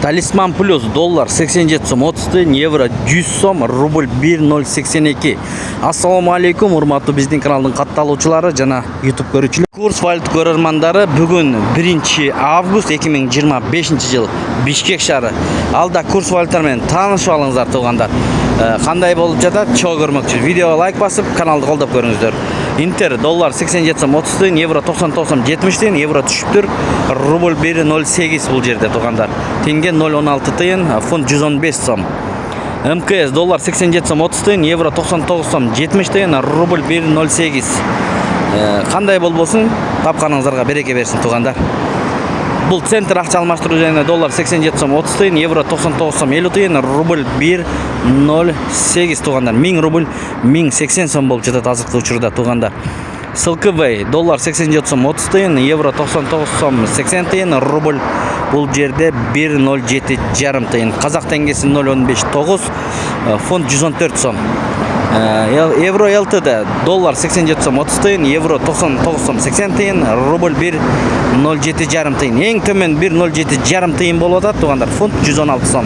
Талисман плюс доллар 87 сом 30 тиын, евро 100 сом, рубль 1.082. Ассаламу алейкум, урматтуу биздин каналдын катталуучулары жана YouTube көрүүчүлөр. Курс валюта көрөрмандары, бүгүн 1 август 2025 жыл Бишкек шаары. Алда курс валюталар менен таанышып алыңыздар туугандар. Кандай болуп жатат, чоо көрмөкчү. Видеого лайк басып, каналды колдоп көрүңүздөр. Интер доллар 87 сом 30 тиын, евро 99 сом 70 тиын, евро түшүптүр, рубль 1.08 бул жерде туугандар. Тенге 0.16 тиын, фунт 115 сом. МКС доллар 87 сом 30 тиын, евро 99 сом 70 тиын, рубль 1.08. Кандай болбосун, тапканыңыздарга береке берсин туугандар. Бул центр акча алмаштыруу жайына доллар 87 сом 30 тиын, евро 99 сом 50 тиын, рубль 1.08 туугандар. 1000 рубль 1080 сом болуп жатат азыркы учурда туугандар. СЛКВ доллар 87 сом 30 тиын, евро 99 сом 80 тиын, рубль бул жерде 1.07 жарым тиын. Казак теңгеси 0.159, фунт 114 сом. Евро ЛТД доллар 87 сом 30 тиын, евро 99 сом 80 тиын, рубль 1.07 жарым тиын. Эң төмен 1.07 жарым тиын болуп атат туугандар. Фунт 116 сом.